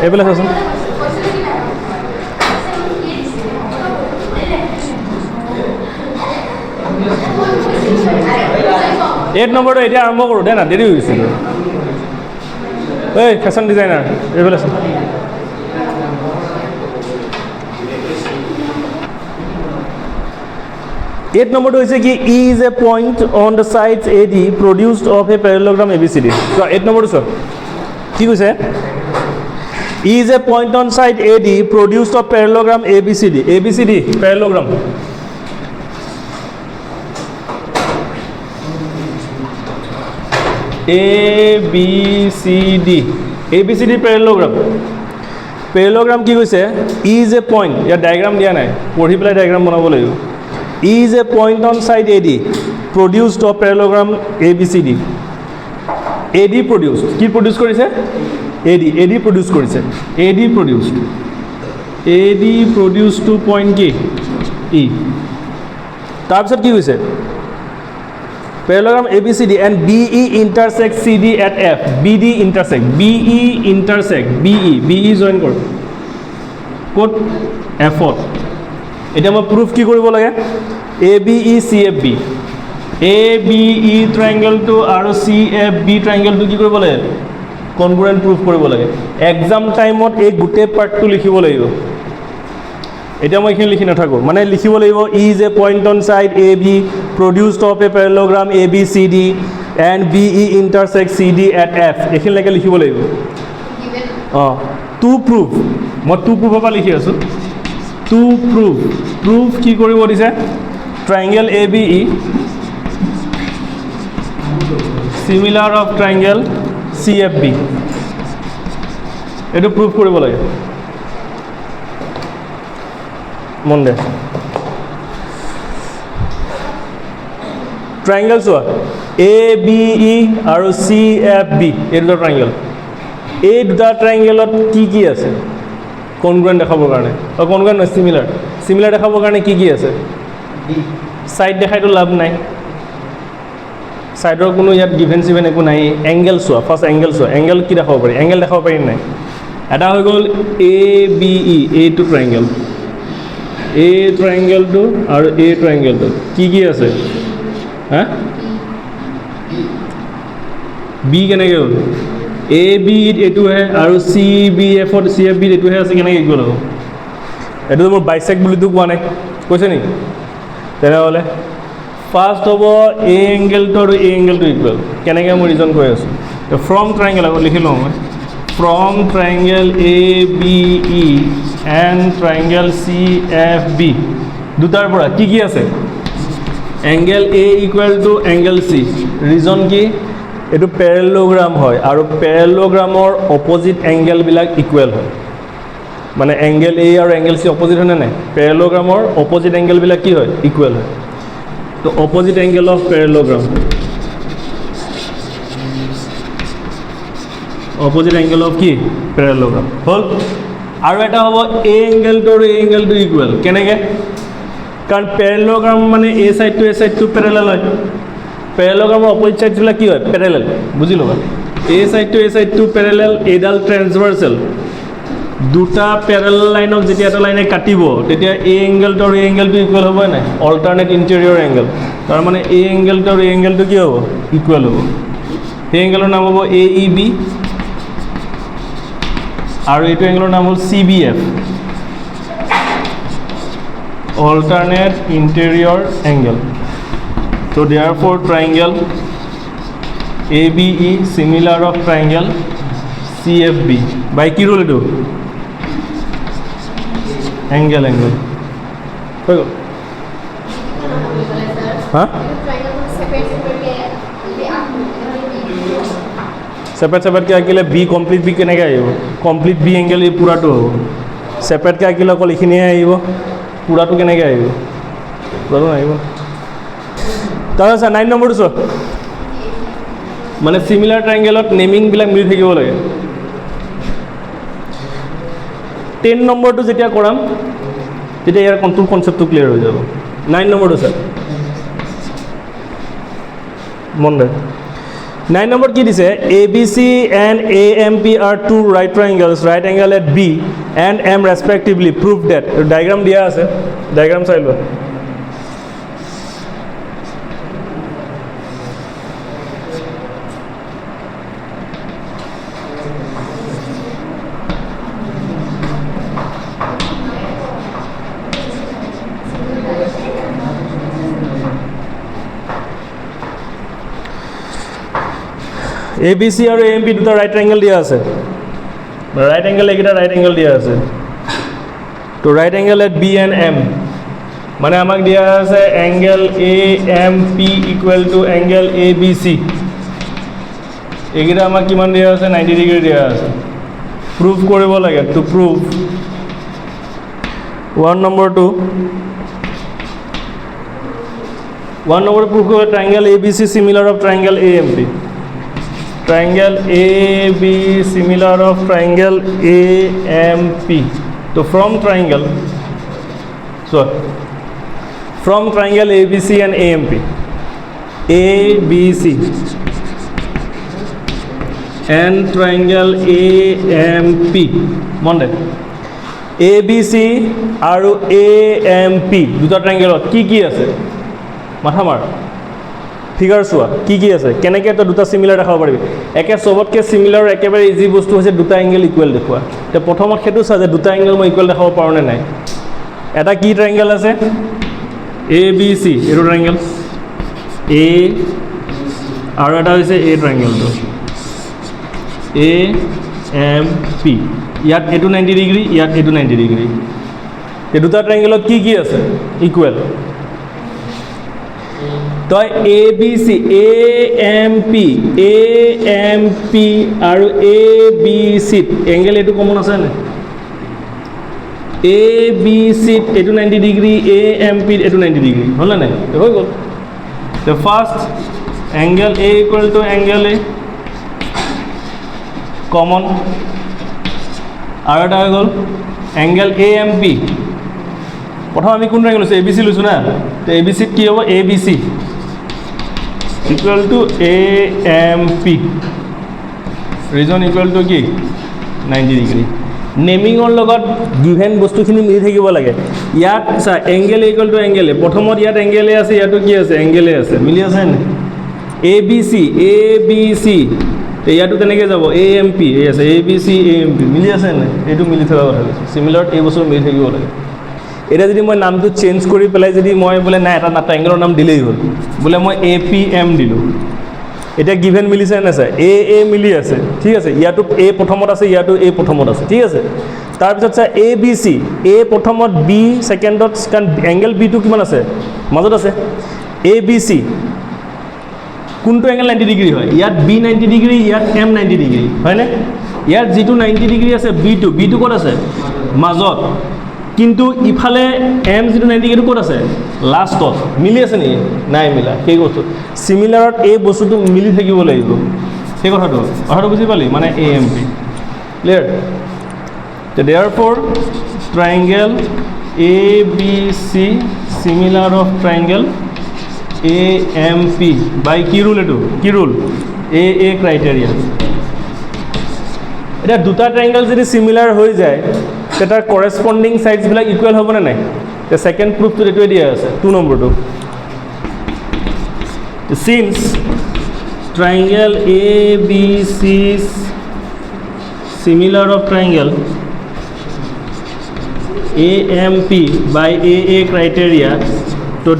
এইফালে চাচোন এইট নম্বৰটো এতিয়া আৰম্ভ কৰোঁ দে না দেৰি হৈ গৈছিল এই ফেশ্বন ডিজাইনাৰ এইফালে চাচোন এইট নম্বৰটো হৈছে কি E is a point on the sides A D produced of a parallelogram A B C D eight নম্বৰটো চোৱা কি কৈছে E is a point on side A D produced of parallelogram A B C D parallelogram A B C D parallelogram কি কৈছে E is a point ইয়াত diagram দিয়া নাই পঢ়ি পেলাই ডায়েগ্ৰাম বনাব লাগিব E is a point on side A D produced of parallelogram A B C D A D produce কি প্ৰডিউচ কৰিছে এ ডি প্ৰডিউচ কৰিছে A D produce to point কি ই তাৰপিছত কি কৈছে parallelogram A B C D and B E intersect C D at F B E join কৰ ক'ত এফত এতিয়া মই প্ৰুফ কি কৰিব লাগে A B E C F B A B E ট্ৰাইংগেলটো আৰু চি এফ বি ট্ৰাইংগেলটো কি কৰিব লাগে কনগ্ৰুৱেণ্ট প্ৰুফ কৰিব লাগে এক্সাম টাইমত এই গোটেই পাৰ্টটো লিখিব লাগিব এতিয়া মই এইখিনি লিখি নাথাকোঁ মানে লিখিব লাগিব E is a point on side A B produced of a parallelogram A B C D and B E intersect C D at F এইখিনিলৈকে লিখিব লাগিব অঁ টু প্ৰুফ মই টু প্ৰুফৰ পৰা লিখি আছোঁ টু প্ৰুফ কি কৰিব দিছে triangle A B E similar of triangle C F B এইটো প্ৰুফ কৰিব লাগে মন দে ট্ৰাইংগেল চোৱা এ বি ই আৰু চি এফ বি এই দুটা ট্ৰাইংগেল এই দুটা ট্ৰাইংগেলত কি আছে কনগ্ৰুৱেণ্ট দেখাবৰ কাৰণে কনগ্ৰুৱেণ্ট নহয় চিমিলাৰ দেখাবৰ কাৰণে কি আছে ছাইড দেখাইতো লাভ নাই ছাইডৰ কোনো ইয়াত গিভেন চিভেন একো নাই এংগেল চোৱা ফাৰ্ষ্ট এংগেল কি দেখাব পাৰি এংগেল দেখাব পাৰি নাই এটা হৈ গ'ল এ বি ই এইটো ট্ৰাইংগেল এ ট্ৰাইংগেলটো আৰু এ ট্ৰাইংগেলটো কি আছে হা বি কেনেকৈ হ'ল এ বি ইত এইটোহে আৰু চি বি এফত চি এফ বিত এইটোহে আছে কেনেকৈ ইকুৱেল হ'ব এইটো মোৰ বাইচেক বুলিতো কোৱা নাই কৈছে নেকি তেনেহ'লে ফাৰ্ষ্ট হ'ব এ এংগেলটো আৰু এ এংগেলটো ইকুৱেল কেনেকৈ মই ৰিজন কৰি আছোঁ ফ্ৰম ট্ৰাইংগেল আগত লিখি লওঁ মই from triangle A B E and triangle C F B দুটাৰ পৰা কি আছে angle A equal to angle C reason কি এইটো পেৰেলগ্ৰাম হয় আৰু পেৰেলগ্ৰামৰ অপজিট এংগেলবিলাক ইকুৱেল হয় মানে এংগেল এ আৰু এংগেল চি অপজিট হয়নে নাই পেৰেলগ্ৰামৰ অপজিট এংগেলবিলাক কি হয় ইকুৱেল হয় তো opposite angle of parallelogram opposite angle of কি পেৰেলগ্ৰাম হ'ল আৰু এটা হ'ব এ এংগেলটো আৰু এ এংগেলটো ইকুৱেল কেনেকৈ কাৰণ পেৰেলগ্ৰাম মানে এ চাইডটো পেৰেলেল হয় পেৰেলগ্ৰামৰ অপজিট চাইডবিলাক কি হয় পেৰেলেল বুজি ল'বা এ চাইডটো পেৰেলেল এইডাল ট্ৰেন্সভাৰ্চেল দুটা পেৰেলেল লাইনক যেতিয়া এটা লাইনে কাটিব তেতিয়া এ এংগেলটো আৰু এ এংগেলটো ইকুৱেল হ'ব নাই অল্টাৰনেট ইণ্টেৰিয়ৰ এংগেল তাৰমানে এ এংগেলটো আৰু এ এংগেলটো কি হ'ব ইকুৱেল হ'ব সেই এংগেলৰ নাম হ'ব এ ই বি আৰু এইটো এংগেলৰ নাম হ'ল C B F alternate interior angle so therefore triangle ABE similar of triangle CFB by কি rule etu angle হৈ গ'ল হা সেপাৰেট কে আঁকিলে বি কমপ্লিট বি কেনেকৈ আহিব কমপ্লিট বি এংগেল এই পুৰাটো হ'ব সেপাৰেটকৈ আঁকিলে অকল এইখিনিহে আহিব পুৰাটো কেনেকৈ আহিব পুৰাটো নাহিব তাৰপিছত 9 নম্বৰটো চোৱা মানে চিমিলাৰ ট্ৰাইংগেলত নেমিংবিলাক মিলি থাকিব লাগে 10 নম্বৰটো যেতিয়া কৰাম তেতিয়া ইয়াৰ কণ্ট্ৰোল কনচেপ্টটো ক্লিয়াৰ হৈ যাব 9 নম্বৰটো স্যাৰ মন দে 9 নম্বৰ কি দিছে ABC and AMP are two right triangles, right angle at B and M respectively. Prove that. Diagram দিয়া আছে, diagram চাই লোৱা। ABC আৰু AMP দুটা ৰাইট ট্ৰাইংগল দিয়া আছে ৰাইট এংগল এইকেইটা ৰাইট এংগল দিয়া আছে তো right angle at B and M মানে আমাক দিয়া আছে angle AMP equal to angle ABC এইকেইটা আমাক কিমান দিয়া আছে 90 ডিগ্ৰী দিয়া আছে প্ৰুভ কৰিব লাগে to prove 1 number to 1 number prove কৰিব triangle ABC similar of triangle AMP triangle AB similar of triangle AMP. So from triangle ABC and AMP, ABC and triangle AMP. Monday. ABC আৰু AMP দুটা triangle কি আছে মাথা মাৰ figure চোৱা কি আছে কেনেকৈ এটা দুটা সিমিলাৰ দেখাব পাৰিবি একে সবতকৈ সিমিলাৰ একেবাৰে ইজি বস্তু হৈছে দুটা এংগল ইকুৱেল দেখুৱা তে প্ৰথমত সেইটো চা যে দুটা এংগল মই ইকুৱেল দেখাব পাৰোঁ নে নাই এটা কি ট্ৰাইংগল আছে ABC এইটো ট্ৰাইংগল A আৰু এটা হৈছে A ট্ৰাইংগলটো AMP ইয়াত এইটো 90 ডিগ্ৰী ইয়াত এইটো 90 ডিগ্ৰী এই দুটা ট্ৰাইংগলত কি আছে ইকুৱেল তো ABC AMP আৰু ABC এংগল এইটো কমন আছে নে ABC এইটো 90 ডিগ্ৰী AMP এইটো 90 ডিগ্ৰী হ'ল না নাই হৈ গ'ল the first angle A equal to angle A common আৰু এটা হৈ গ'ল angle AMP প্ৰথম আমি কোন ট্ৰাইংগল লৈছো ABC লৈছো না তো ABC কি হ'ব ABC equal to AMP region equal to কি 90 ডিগ্ৰী নেমিঙৰ লগত গিভেন বস্তুখিনি মিলি থাকিব লাগে ইয়াত চা এংগল ইকুৱেল টু এংগল প্ৰথমত ইয়াত এংগল আছে ইয়াতো কি আছে এংগল আছে মিলি আছে নে ABC ইয়াতো তেনেকৈ যাব AMP এই আছে ABC AMP মিলি আছে নে এইটো মিলি থকা কথা কৈছোঁ সিমিলাৰ এই বস্তু মিলি থাকিব লাগে এটা যদি মই নামটো চেঞ্জ কৰি পেলাই যদি মই বোলে নাই এটা ট্ৰাইংগলৰ নাম দিলেই হ'ল বোলে মই APM দিলোঁ এতিয়া গিভেন মিলিছে নে চাই A মিলি আছে ঠিক আছে ইয়াতো A প্ৰথমত আছে ইয়াতো A প্ৰথমত আছে ঠিক আছে তাৰপিছত চাই ABC A প্ৰথমত B সেকেন্ডত কাৰণ এংগল B টো কিমান আছে মাজত আছে ABC কোনটো এংগল 90 ডিগ্ৰী হয় ইয়াত B 90 ডিগ্ৰী ইয়াত M 90 ডিগ্ৰী হয়নে ইয়াত যিটো 90 ডিগ্ৰী আছে B টো ক'ত আছে মাজত কিন্তু ইফালে M যিটো 90 ডিগ্ৰী ক'ত আছে লাষ্টত মিলি আছে নি নাই মিলা সেই কৈছো সিমিলাৰত এই বস্তুটো মিলি থাকিব লাগিব সেই কথাটো বুজি পালি মানে AMP ক্লিয়াৰ তো therefore triangle ABC similar of triangle AMP by কি rule এটো কি rule AA criteria এটা দুটা ট্ৰাইংগল যদি সিমিলাৰ হৈ যায় তেটাৰ কৰেসপন্ডিং সাইডস বিলাক ইকুৱেল হ'ব না নাই তে সেকেন্ড প্ৰুফটো এটোৱে দিয়া আছে 2 নম্বৰটো since triangle ABC similar of triangle AMP by AA criteria so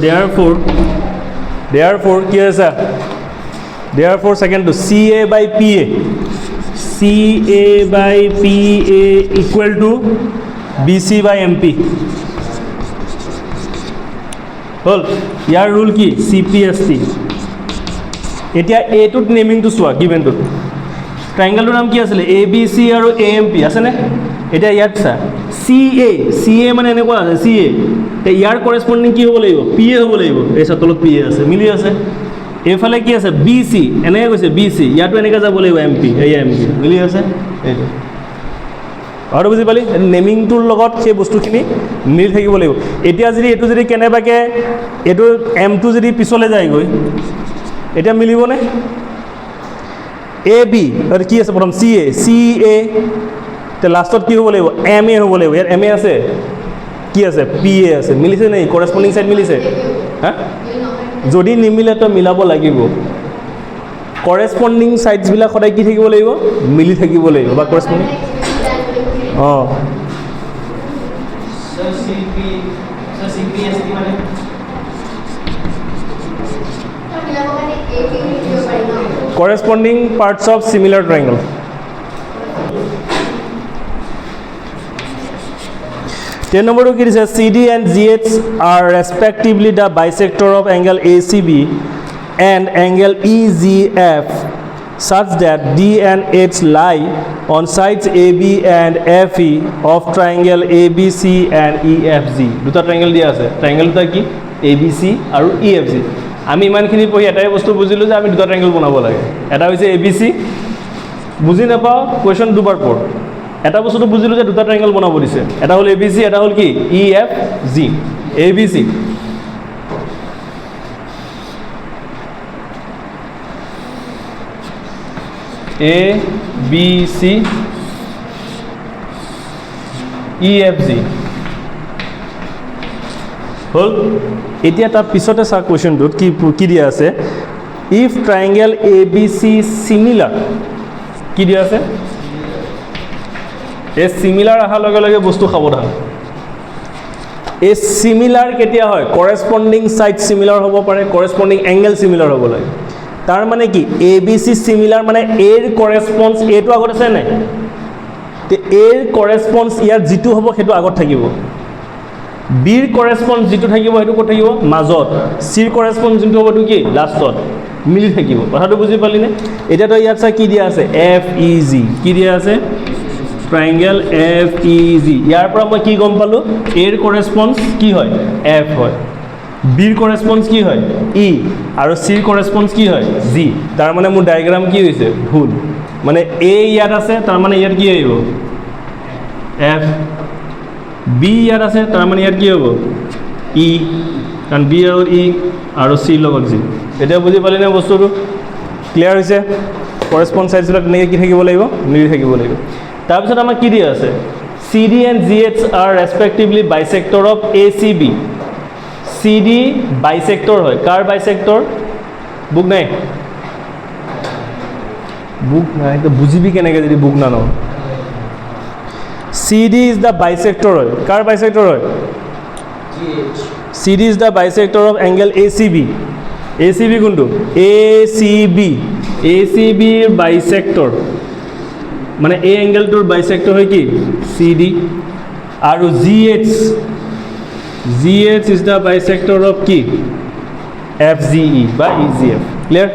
therefore কি আছে therefore second to CA by PA equal to BC by MP হল ইয়াৰ রুল কি CPST এতিয়া A টুত নেমিং টু সোয়া গিভেন টুত ট্ৰায়াঙ্গেলৰ নাম কি আছিল ABC আৰু AMP আছে নে এতিয়া ইয়াত চা CA মানে এনেকুৱা আছে CA তে ইয়াৰ কৰেসপন্ডিং কি হ'ব লাগিব PA হ'ব লাগিব এই তলত PA আছে মিলি আছে এফালে কি আছে BC এনেকৈ কৈছে BC ইয়াতো এনেকৈ যাব লাগিব MP এই MP মিলি আছে এইটো আৰু বুজি পালি নেমিংটোৰ লগত সেই বস্তুখিনি মিলি থাকিব লাগিব এতিয়া যদি এটো যদি কেনেবাকে এটো M2 যদি পিছলে যায় গৈ এটা মিলিব নে এ বি কি আছে প্ৰথম চি এ তে লাষ্টত কি হ'ব লাগিব এম এ হ'ব লাগিব ইয়াত এম এ আছে কি আছে পি এ আছে মিলিছে নেকি কৰেছপণ্ডিং ছাইড মিলিছে হা যদি নিমিলে তো মিলাব লাগিব কৰেছপণ্ডিং ছাইডছবিলাক সদায় কি থাকিব লাগিব মিলি থাকিব লাগিব বা কৰেছপণ্ডিং অঁ corresponding parts of similar triangle. Ten number two is CD and GH are respectively the bisector of angle ACB and angle EGF such that D and H lie on sides AB and FE of triangle ABC and EFG. দুটা triangle দিয়া আছে triangle দুটা কি ABC আৰু EFG আমি ইমানখিনি পঢ়ি এটাই বস্তু বুজিলো যে আমি দুটা ট্ৰায়াঙ্গল বনাব লাগে এটা হৈছে ABC বুজি নাপাও কোৱেশ্চন দুবাৰ পঢ় এটা বস্তুটো বুজিলো যে দুটা ট্ৰায়াঙ্গল বনাব দিছে এটা হ'ল ABC এটা হ'ল কি EFG ABC ABC EFG হল এতিয়া তাৰ পিছতে সা কোৱেশ্চনটোত কি দিয়া আছে ইফ ট্ৰায়াঙ্গল ABC সিমিলাৰ কি দিয়া আছে এ সিমিলাৰ আহা লগে লগে বস্তু সাবধান এ সিমিলাৰ কেতিয়া হয় কৰেছপণ্ডিং সাইড সিমিলাৰ হ'ব পাৰে কৰেছপণ্ডিং এংগল সিমিলাৰ হ'ব লাগে তাৰ মানে কি ABC সিমিলাৰ মানে এৰ কৰেছপন্স এটো আগত আছে নাই তে এৰ কৰেছপন্স ইয়াৰ যেটো হ'ব হেতু আগত থাকিব বিৰ কৰেছপন্স যেটো থাকিব হেতু কত থাকিব মাজত সিৰ কৰেছপন্স যেটো হ'ব কি লাষ্টত মিলি থাকিব কথাটো বুজি পালি নে এটা তো ইয়াত কি দিয়া আছে FEG কি দিয়া আছে ট্ৰায়াঙ্গল FEG ইয়াৰ পৰা মই কি গম পালো এৰ কৰেছপন্স কি হয় F হয় বিৰ কৰেছপন্স কি হয় E আৰু সিৰ কৰেছপন্স কি হয় G তাৰ মানে মোৰ ডায়াগ্ৰাম কি হৈছে ভুল মানে A ইয়াত আছে তাৰ মানে ইয়াত কি আহিব F B ইয়াত আছে তাৰ মানে ইয়াত কি হ'ব E কাৰণ B আৰু E আৰু C লগত G এটা বুজি পালি না বস্তুটো ক্লিয়াৰ হৈছে কৰেছপন্স সাইডবিলাক নেকি কি থাকিব লাগিব মিলি থাকিব লাগিব তাৰ পিছত আমাৰ কি দিয়া আছে CD and GH are respectively bisector of ACB CD bisector হয় কাৰ bisector বুক নাই তো বুজিবি কেনেকৈ যদি বুক না ন CD is the bisector হয় কাৰ bisector হয় GH CD is the bisector of angle ACB ACB কোনটো ACB bisector মানে এই এংগেলটোৰ বাইসেক্টৰ হয় কি CD আৰু GH is the bisector of কি FGE বা EGF ক্লিয়াৰ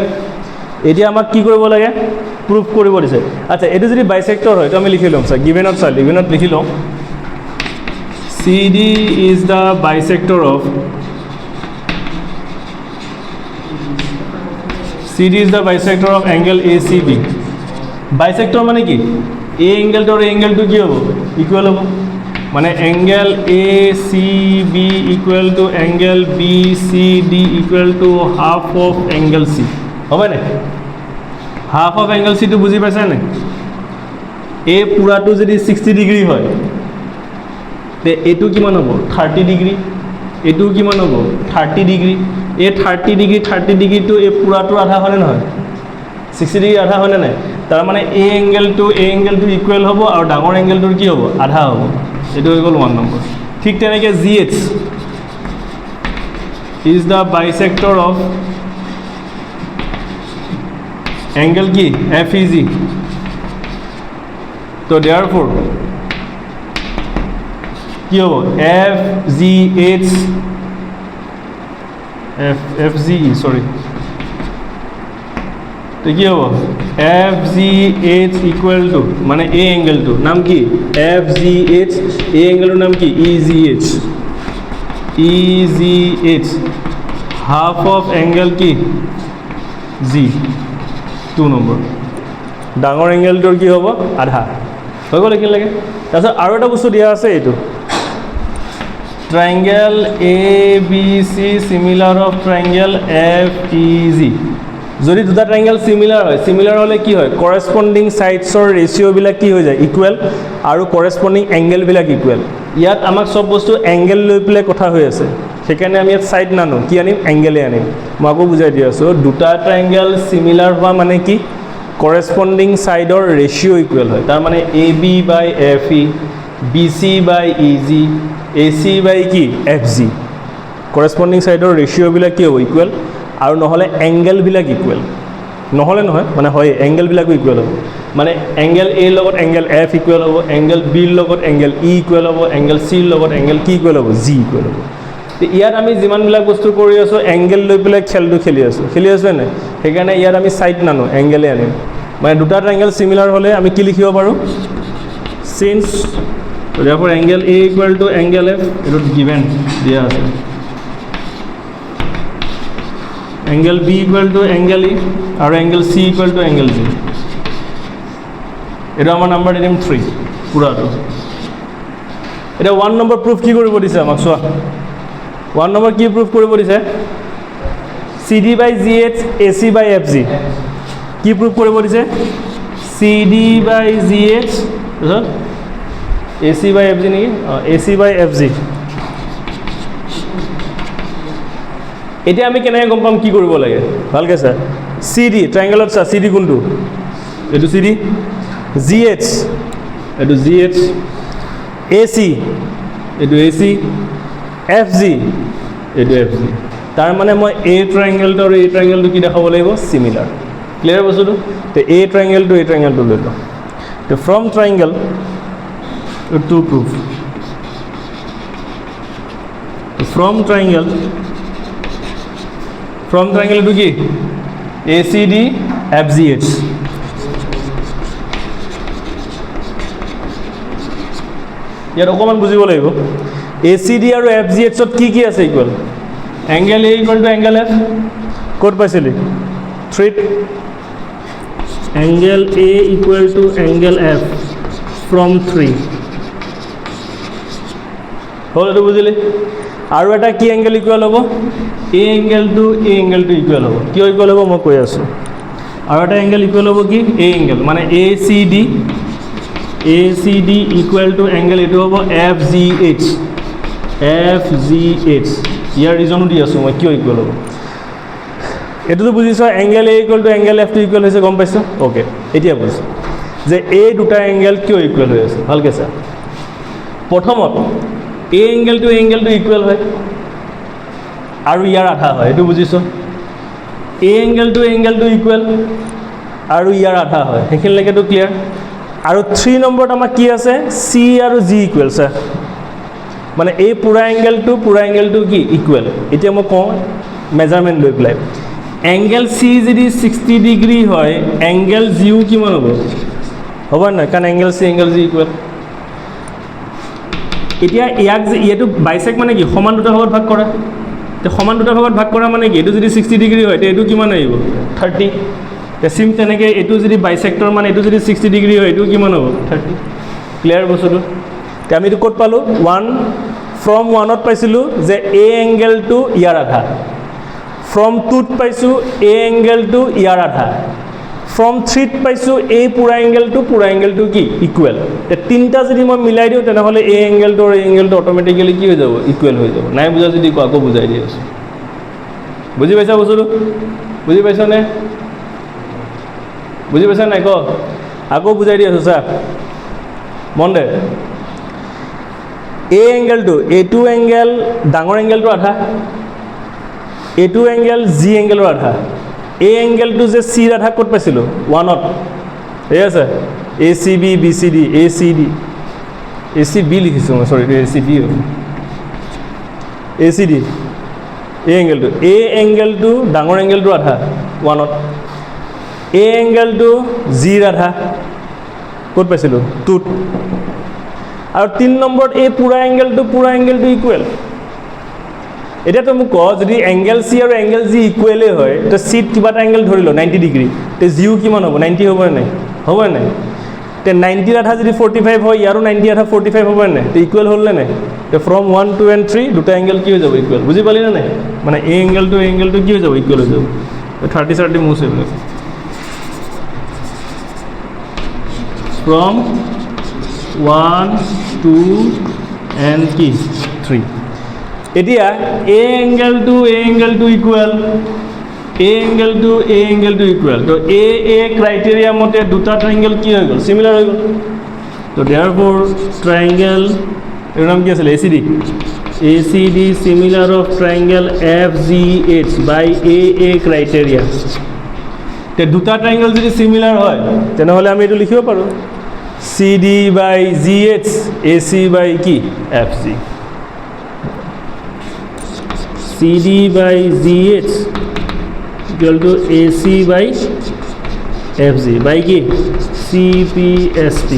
এতিয়া আমাক কি কৰিব লাগে প্ৰুফ কৰিব দিছে আচ্ছা এটো যদি বাইসেক্টৰ হয় তো আমি লিখি লম স্যার গিভেনত লিখি লম CD is the bisector of angle ACB bisector মানে কি এ এঙ্গেলটো আর এঙ্গেলটো কি হবে ইকুয়াল হবে মানে angle ACB equal to angle BCD equal to half of angle C হবে না হাফ অফ অ্যাঙ্গেল C তো বুঝি পাইছা না এ পুরাটো যদি 60 ডিগ্রি হয় তে এটু কিমান হ'ব 30 ডিগ্রি এটু কিমান হ'ব 30 ডিগ্রি এ 30 ডিগ্রি তো এ পুরাটো আধা হয় না 60 ডিগ্রি আধা হয় না তার মানে এ এঙ্গেলটো ইকুয়াল হ'ব আৰু ডাঙৰ এঙ্গেলটোৰ কি হ'ব আধা হ'ব এটো হৈ গ'ল 1 নম্বৰ ঠিক তেনেকৈ GH is the bisector of angle কি FEG তো therefore কি হ'ব FGE sorry তো কি হ'ব FGH ইকুয়াল টু মানে এ এঙ্গেলটো নাম কি FGH এ এঙ্গেলটোৰ নাম কি EGH হাফ অফ এঙ্গেল কি G 2 নম্বৰ ডাঙৰ এঙ্গেলটোৰ কি হ'ব আধা হৈ গ'ল কি লাগে তাৰপিছত আৰু এটা বস্তু দিয়া আছে এইটো triangle ABC similar of triangle FEG যদি দুটা ট্ৰাইংগেল সিমিলাৰ হ'লে কি হয় কৰেসপন্ডিং সাইডছৰ ৰেশিঅ'বিলাক কি হৈ যায় ইকুৱেল আৰু কৰেসপন্ডিং এংগেলবিলাক ইকুৱেল ইয়াত আমাক সব বস্তু এংগেল লৈ পেলাই কথা হৈ আছে সেইকাৰণে আমি ইয়াত সাইড নানো কি আনিম এংগেলে আনিম মই আকৌ বুজাই দি আছোঁ দুটা ট্ৰাইংগেল সিমিলাৰ হোৱা মানে কি কৰেসপন্ডিং সাইডৰ ৰেশিঅ' ইকুৱেল হয় তাৰ মানে AB বাই FE BC বাই EG AC বাই কি FG কৰেসপন্ডিং সাইডৰ ৰেশিঅ'বিলাক কি হ'ব ইকুৱেল আৰু নহ'লে এংগেলবিলাক ইকুৱেল নহ'লে নহয় মানে হয় এংগেলবিলাকো ইকুৱেল হ'ব মানে এংগেল A লগত এংগেল F ইকুৱেল হ'ব এংগেল B লগত এংগেল E ইকুৱেল হ'ব এংগেল C লগত এংগেল কি ইকুৱেল হ'ব G ইকুৱেল হ'ব ইয়াত আমি যিমানবিলাক বস্তু কৰি আছোঁ এংগেল লৈ পেলাই খেলটো খেলি আছোঁ নাই সেইকাৰণে ইয়াত আমি সাইড নানো এংগেলে আনিম মানে দুটা ট্ৰাইংগেল সিমিলাৰ হ'লে আমি কি লিখিব পাৰোঁ since therefore angle A equal to angle F it would given দিয়া আছে angle B equal to angle E আৰু angle C equal to angle G এটা আমাৰ নাম্বাৰ দিম 3 পুৰাটো এটা 1 নম্বৰ প্ৰুফ কি কৰিব দিছে আমাক চোৱা 1 নম্বৰ কি প্ৰুফ কৰিব দিছে CD by GH AC by FG কি প্ৰুফ কৰিব দিছে CD by GH AC by FG নেকি AC by FG এতিয়া আমি কেনেকৈ গম পাম কি কৰিব লাগে ভালকৈ চা CD ট্ৰাইংগলত চা CD কোনটো এইটো CD GH এইটো GH AC এইটো AC FG এইটো FG তাৰ মানে মই A ট্ৰাইংগলটো আৰু A ট্ৰাইংগলটো কি দেখাব লাগিব সিমিলাৰ ক্লিয়াৰ বস্তুটো তে A ট্ৰাইংগলটো A ট্ৰাইংগলটো লৈ লওঁ তে from triangle to proof from triangle to কি ACD FGH ইয়াত অকমান বুজিব লাগিব ACD আৰু FGH ত কি আছে equal angle A equal to angle F ক'ত পাইছিলি 3 angle A equal to angle F from 3 হ'ল এইটো বুজিলি আৰু এটা কি এংগেল ইকুৱেল হ'ব A এংগেল টু ইকুৱেল হ'ব কিয় ইকুৱেল হ'ব মই কৈ আছোঁ আৰু এটা এংগেল ইকুৱেল হ'ব কি A এংগেল মানে ACD ইকুৱেল টু এংগেল এইটো হ'ব FGH ইয়াৰ ৰিজনো দি আছোঁ মই কিয় ইকুৱেল হ'ব এইটোতো বুজিছোঁ angle A equal to angle F টো ইকুৱেল হৈছে গম পাইছোঁ অ'কে এতিয়া বুজিছোঁ যে এই দুটা এংগেল কিয় ইকুৱেল হৈ আছে ভালকৈ চা প্ৰথমত A এংগেল টু ইকুৱেল হয় আৰু ইয়াৰ আধা হয় এইটো বুজিছোঁ A এংগেল টু ইকুৱেল আৰু ইয়াৰ আধা হয় সেইখিনিলৈকেতো ক্লিয়াৰ আৰু 3 নম্বৰত আমাৰ কি আছে C আৰু G ইকুৱেল চা মানে এই পুৰা এংগেলটো কি ইকুৱেল এতিয়া মই কওঁ মেজাৰমেণ্ট লৈ পেলাই এংগেল C যদি 60 ডিগ্ৰী হয় এংগেল Gও কিমান হ'ব নহয় কাৰণ angle C angle G equal এতিয়া ইয়াতো বাইসেক মানে কি সমান দুটা ভাগত ভাগ কৰা তে সমান দুটা ভাগত ভাগ কৰা মানে কি এইটো যদি 60 ডিগ্ৰী হয় তে এইটো কিমান আহিব 30 তে সিম তেনেকৈ এইটো যদি বাইসেক্টৰ মানে এইটো যদি 60 ডিগ্ৰী হয় এইটো কিমান হ'ব 30 ক্লিয়াৰ বস্তুটো তে আমি এইটো ক'ত পালোঁ 1 ফ্ৰম 1ত পাইছিলোঁ যে A এংগেলটো ইয়াৰ আধা ফ্ৰম 2ত পাইছোঁ A এংগেলটো ইয়াৰ আধা ফ্ৰম 3ত পাইছোঁ এই পুৰা এংগেলটো কি ইকুৱেল তে তিনিটা যদি মই মিলাই দিওঁ তেনেহ'লে A এংগেলটো আৰু A এংগেলটো অট'মেটিকেলি কি হৈ যাব ইকুৱেল হৈ যাব নাই বুজা যদি আকৌ বুজাই দি আছোঁ বুজি পাইছা বস্তুটো বুজি পাইছনে বুজি পাইছা নাই আকৌ বুজাই দি আছোঁ চা মন দে A এংগেলটো এইটো এংগেল ডাঙৰ এংগেলটো আধা এইটো এংগেল G এংগেলৰ আধা A এংগেলটো যে C আধা ক'ত পাইছিলোঁ 1ত ঠিক আছে ACB BCD ACB লিখিছোঁ মই চৰি ACB ACD A এংগেলটো ডাঙৰ এংগেলটো আধা 1ত A এংগেলটো G আধা ক'ত পাইছিলোঁ 2ত আৰু 3 নম্বৰত এই পুৰা এংগেলটো ইকুৱেল এতিয়া তো মোক ক যদি এংগেল C আৰু এংগেল G ইকুৱেলে হয় তো C কিবা এটা এংগেল ধৰি ল 90 ডিগ্ৰী তে Gও কিমান হ'ব 90 হ'ব নাই তে 90 আধা যদি 45 হয় ইয়াৰো 90 আধা 45 হ'ব নাই তে ইকুৱেল হ'ল নে নাই তে ফ্ৰম 1 2 and 3 দুটা এংগেল কি হৈ যাব ইকুৱেল বুজি পালি নে নাই মানে A এংগেলটো কি হৈ যাব ইকুৱেল হৈ যাব 30 মুছে from 1 2 and কি 3 এতিয়া a angle to equal a angle to equal তো a ক্রাইটেরিয়া মতে দুটা ট্রায়াঙ্গেল কি হৈ গল সিমিলার হৈ গল তো therefore triangle এর নাম কি আছে ACD similar of triangle FGH by AA criteria তে দুটা ট্রায়াঙ্গেল যদি সিমিলার হয় তেনেহলে আমি এটো লিখিব পাৰো CD by GH AC by কি FG CD by GH equal to AC by FG by কি CPST